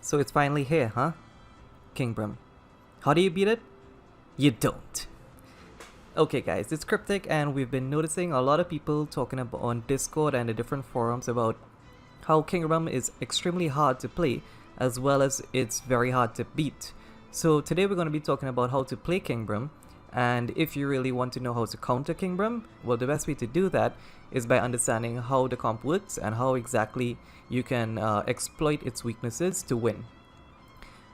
So it's finally here, huh? Kingbrum. How do you beat it? You don't. Okay guys, it's Cryptic and we've been noticing a lot of people talking about on Discord and the different forums about how Kingbrum is extremely hard to play as well as it's very hard to beat. So today we're going to be talking about how to play Kingbrum, and if you really want to know how to counter Kingbrum, well, the best way to do that is by understanding how the comp works and how exactly you can exploit its weaknesses to win.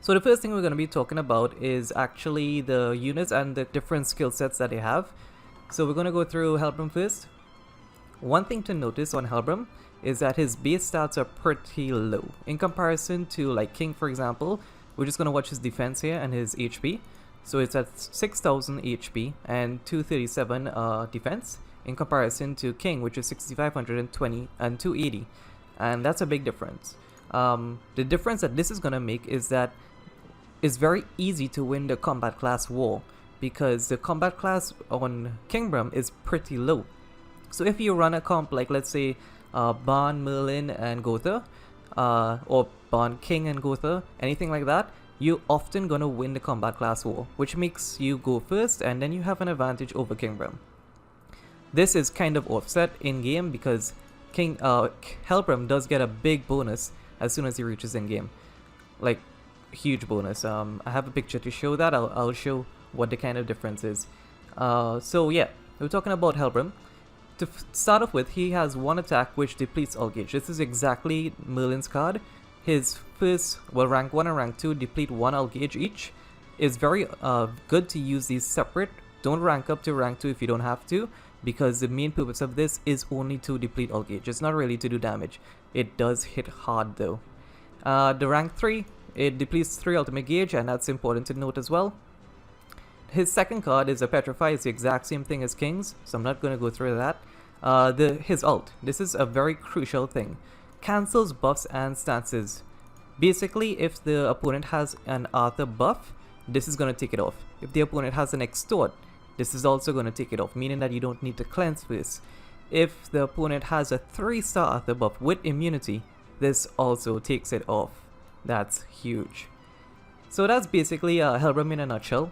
So the first thing we're going to be talking about is actually the units and the different skill sets that they have. So we're going to go through Helbram first. One thing to notice on Helbram is that his base stats are pretty low in comparison to like King, for example. We're just going to watch his defense here and his HP. So it's at 6000 HP and 237 defense in comparison to King, which is 6520 and 280, and that's a big difference. The difference that this is going to make is that it's very easy to win the combat class war because the combat class on Kingbrum is pretty low. So if you run a comp like, let's say, Baan, Merlin and Gotha, or Baan, King and Gotha, anything like that, you're often gonna win the combat class war, which makes you go first and then you have an advantage over Kingbrum. This is kind of offset in game because Helbram does get a big bonus as soon as he reaches in game, like huge bonus. I have a picture to show that. I'll show what the kind of difference is. So yeah, we're talking about Helbram. To start off with, he has one attack which depletes all gauge. This is exactly Merlin's card. His first, well, rank 1 and rank 2 deplete 1 all gauge each. It's very good to use these separate. Don't rank up to rank 2 if you don't have to, because the main purpose of this is only to deplete all gauge. It's not really to do damage. It does hit hard though. The rank 3, it depletes 3 ultimate gauge, and that's important to note as well. His second card is a Petrify. It's the exact same thing as King's, so I'm not going to go through that. His ult, this is a very crucial thing. Cancels buffs and stances. Basically, if the opponent has an Arthur buff, this is going to take it off. If the opponent has an Extort, this is also going to take it off, meaning that you don't need to cleanse first. If the opponent has a 3-star Arthur buff with immunity, this also takes it off. That's huge. So that's basically Helbram in a nutshell.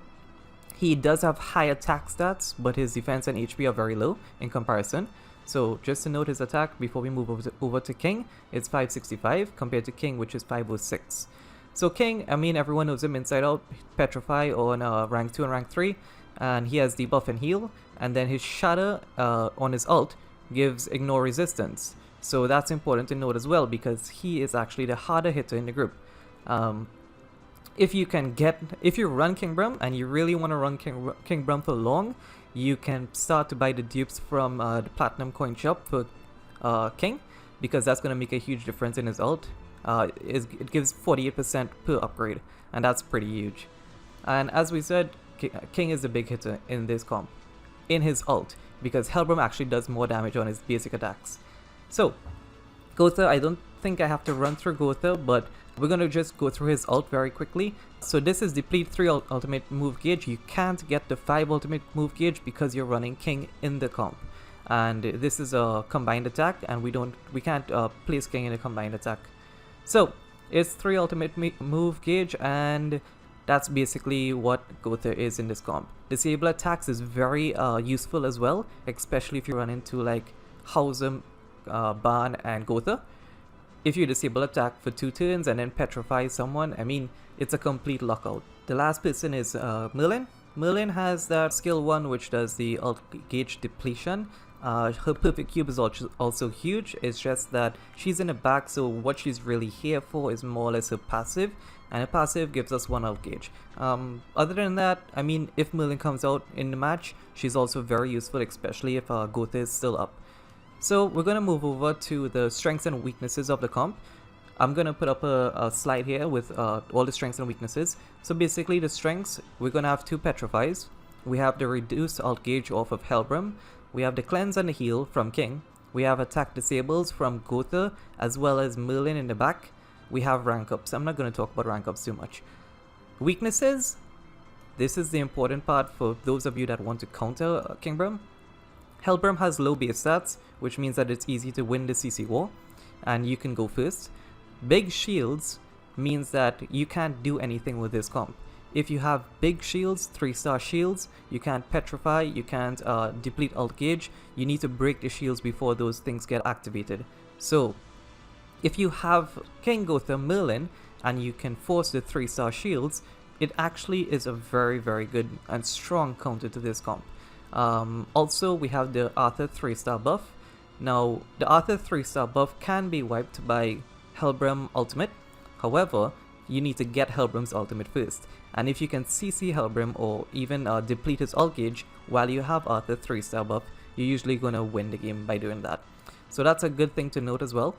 He does have high attack stats, but his defense and HP are very low in comparison. So just to note his attack before we move over to King, it's 565 compared to King, which is 506. So King, I mean, everyone knows him inside out. Petrify on rank 2 and rank 3, and he has debuff and heal, and then his Shatter on his ult gives ignore resistance. So that's important to note as well because he is actually the harder hitter in the group. If you run Kingbrum and you really want to run Kingbrum for long, you can start to buy the dupes from the Platinum Coin Shop for King, because that's going to make a huge difference in his ult. It gives 48% per upgrade, and that's pretty huge. And as we said, King is the big hitter in this comp, in his ult, because Helbram actually does more damage on his basic attacks. So, Gotha, I don't think I have to run through Gotha, but we're going to just go through his ult very quickly. So this is deplete 3 ultimate move gauge. You can't get the 5 ultimate move gauge because you're running King in the comp. And this is a combined attack, and we can't place King in a combined attack. So it's 3 ultimate move gauge, and that's basically what Gotha is in this comp. Disable attacks is very useful as well, especially if you run into like Hausum, Baan and Gotha. If you disable attack for 2 turns and then petrify someone, I mean, it's a complete lockout. The last person is Merlin. Merlin has that skill 1 which does the ult gauge depletion. Her perfect cube is also huge. It's just that she's in the back, so what she's really here for is more or less her passive, and her passive gives us 1 ult gauge. Other than that, I mean, if Merlin comes out in the match, she's also very useful, especially if Gotha is still up. So we're going to move over to the strengths and weaknesses of the comp. I'm going to put up a slide here with all the strengths and weaknesses. So basically the strengths, we're going to have 2 Petrifies. We have the reduced ult gauge off of Helbram. We have the cleanse and the heal from King. We have attack disables from Gotha as well as Merlin in the back. We have rank ups. I'm not going to talk about rank ups too much. Weaknesses, this is the important part for those of you that want to counter Kingbrum. Helbram has low base stats, which means that it's easy to win the CC war, and you can go first. Big shields means that you can't do anything with this comp. If you have big shields, 3-star shields, you can't petrify, you can't deplete alt gauge, you need to break the shields before those things get activated. So if you have King Gotha Merlin and you can force the 3-star shields, it actually is a very, very good and strong counter to this comp. Also, we have the Arthur 3-star buff. Now, the Arthur 3-star buff can be wiped by Helbram ultimate. However, you need to get Helbram's ultimate first. And if you can CC Helbram or even deplete his ult gauge while you have Arthur 3-star buff, you're usually going to win the game by doing that. So that's a good thing to note as well.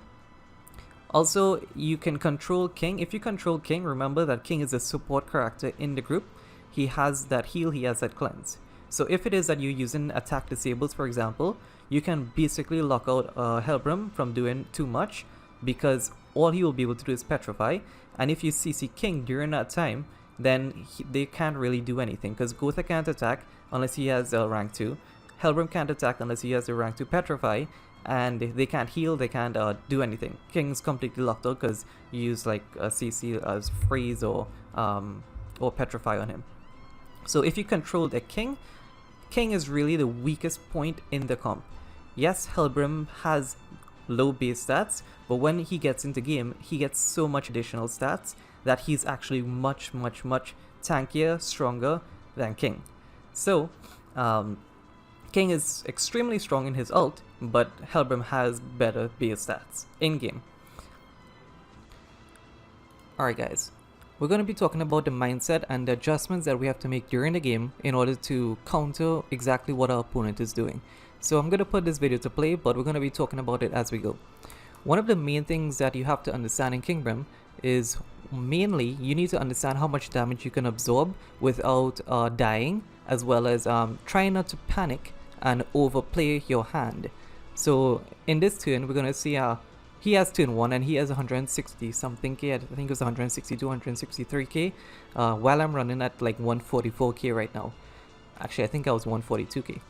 Also, you can control King. If you control King, remember that King is a support character in the group. He has that heal, he has that cleanse. So if it is that you're using attack disables, for example, you can basically lock out Helbram from doing too much, because all he will be able to do is petrify. And if you CC King during that time, then they can't really do anything, because Gotha can't attack unless he has a rank 2. Helbram can't attack unless he has a rank 2 petrify. And they can't heal, they can't do anything. King's completely locked out because you use like a CC as freeze or petrify on him. So if you control the King, King is really the weakest point in the comp. Yes, Helbram has low base stats, but when he gets into game, he gets so much additional stats that he's actually much tankier, stronger than King. So King is extremely strong in his ult, but Helbram has better base stats in-game. Alright guys, we're going to be talking about the mindset and the adjustments that we have to make during the game in order to counter exactly what our opponent is doing. So I'm going to put this video to play, but we're going to be talking about it as we go. One of the main things that you have to understand in Kingbram is mainly you need to understand how much damage you can absorb without dying, as well as trying not to panic and overplay your hand. So in this turn, we're going to see he has turn 1 and he has 160 something k. I think it was 162, 163k, while I'm running at like 144k right now. Actually, I think I was 142k.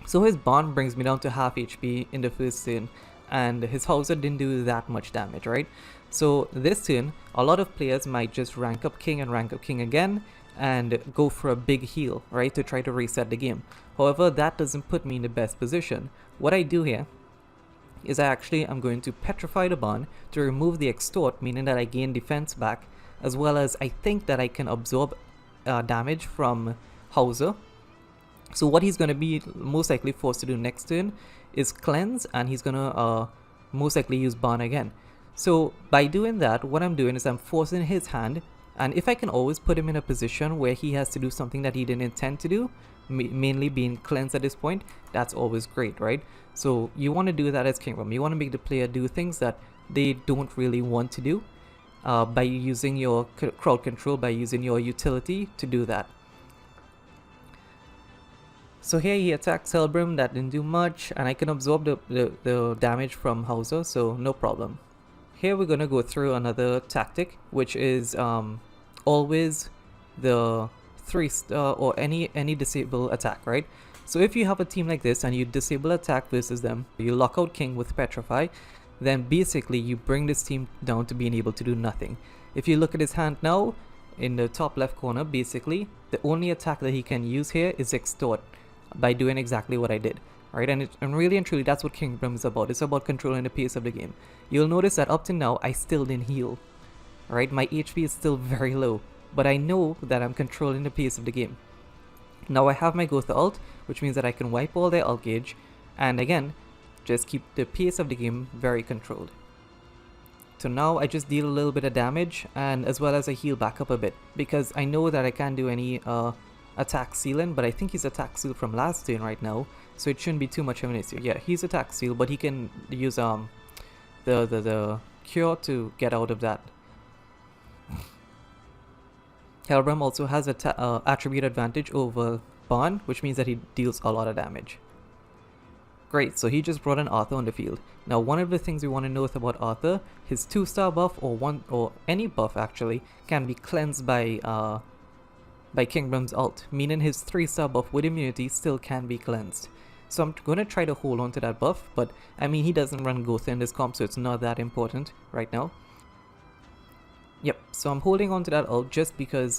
So his bond brings me down to half HP in the first turn, and his Hauser didn't do that much damage, right? So this turn, a lot of players might just rank up King and rank up King again and go for a big heal, right, to try to reset the game. However, that doesn't put me in the best position. What I do here is I'm going to petrify the bond to remove the extort, meaning that I gain defense back, as well as I think that I can absorb damage from Hauser. So what he's going to be most likely forced to do next turn is cleanse, and he's going to most likely use bond again. So by doing that, what I'm doing is I'm forcing his hand, and if I can always put him in a position where he has to do something that he didn't intend to do, mainly being cleansed at this point, that's always great, right? So you want to do that as Kingbram. You want to make the player do things that they don't really want to do by using your crowd control, by using your utility to do that. So here he attacks Helbram, that didn't do much, and I can absorb the damage from Hauser, so no problem. Here we're going to go through another tactic, which is always the 3-star or any disable attack, right? So if you have a team like this and you disable attack versus them, you lock out King with petrify, then basically you bring this team down to being able to do nothing. If you look at his hand now, in the top left corner, basically the only attack that he can use here is extort, by doing exactly what I did, right? And really and truly, that's what Kingbram is about. It's about controlling the pace of the game. You'll notice that up to now I still didn't heal, right? My HP is still very low, but I know that I'm controlling the pace of the game. Now I have my Gotha ult, which means that I can wipe all their ult gauge, and again just keep the pace of the game very controlled. So now I just deal a little bit of damage, and as well as I heal back up a bit, because I know that I can't do any attack sealing, but I think he's attack seal from last turn right now, so it shouldn't be too much of an issue. Yeah, he's attack seal, but he can use the cure to get out of that. Helbram also has a attribute advantage over Bond, which means that he deals a lot of damage. Great, so he just brought an Arthur on the field. Now one of the things we want to note about Arthur, his 2-star buff or any buff actually can be cleansed by Kingbram's ult, meaning his 3-star buff with immunity still can be cleansed. So I'm going to try to hold on to that buff, but I mean he doesn't run Gotha in this comp, so it's not that important right now. Yep, so I'm holding on to that ult just because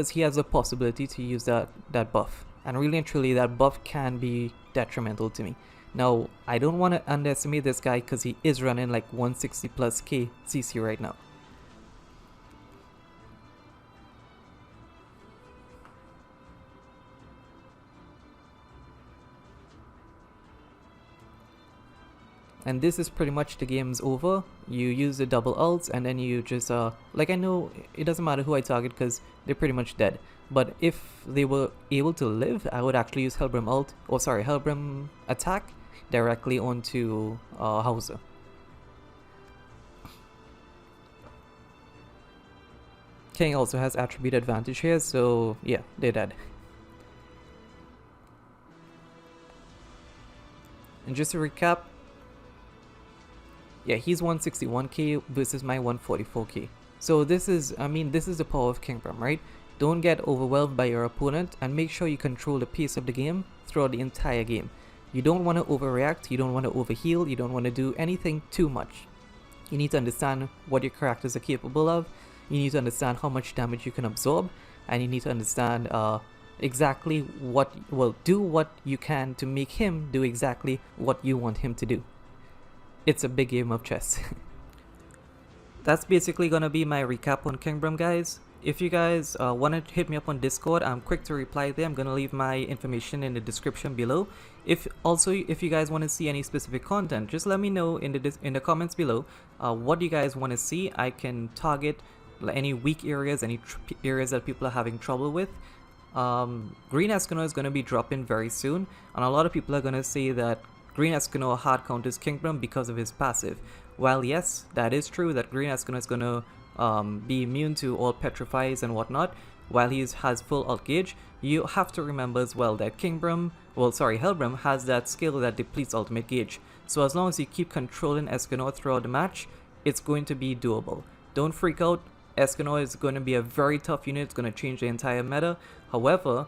he has a possibility to use that buff. And really and truly that buff can be detrimental to me. Now, I don't want to underestimate this guy because he is running like 160 plus K CC right now. And this is pretty much the game's over. You use the double ults and then you just like, I know it doesn't matter who I target because they're pretty much dead, but if they were able to live, I would actually use Helbram ult, or sorry, Helbram attack directly onto Hauser. King also has attribute advantage here, so yeah, they're dead. And just to recap, yeah, he's 161k versus my 144k. So this is, I mean, this is the power of Kingbram, right? Don't get overwhelmed by your opponent and make sure you control the pace of the game throughout the entire game. You don't want to overreact, you don't want to overheal, you don't want to do anything too much. You need to understand what your characters are capable of, you need to understand how much damage you can absorb, and you need to understand exactly what, well, do what you can to make him do exactly what you want him to do. It's a big game of chess. That's basically gonna be my recap on Kingbram, guys. If you guys want to hit me up on Discord, I'm quick to reply there. I'm gonna leave my information in the description below. If you guys want to see any specific content, just let me know in the comments below. What you guys want to see. I can target any weak areas, any areas that people are having trouble with. Green Escanor is gonna be dropping very soon, and a lot of people are gonna say that Green Escanor hard counters Kingbram because of his passive. While yes, that is true that Green Escanor is gonna be immune to all petrifies and whatnot, while he has full ult gauge, you have to remember as well that Helbram has that skill that depletes ultimate gauge. So as long as you keep controlling Escanor throughout the match, it's going to be doable. Don't freak out. Escanor is going to be a very tough unit. It's going to change the entire meta. However,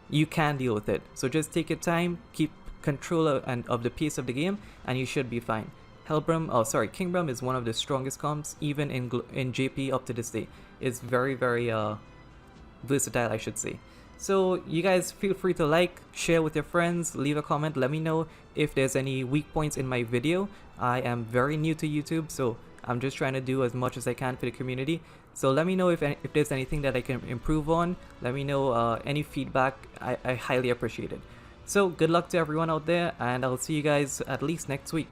you can deal with it. So just take your time, keep control of the pace of the game, and you should be fine. Kingbram is one of the strongest comps, even in JP up to this day. It's very, very versatile, I should say. So you guys feel free to like, share with your friends, leave a comment, let me know if there's any weak points in my video. I am very new to YouTube, so I'm just trying to do as much as I can for the community. So let me know if there's anything that I can improve on. Let me know any feedback. I highly appreciate it. So good luck to everyone out there, and I'll see you guys at least next week.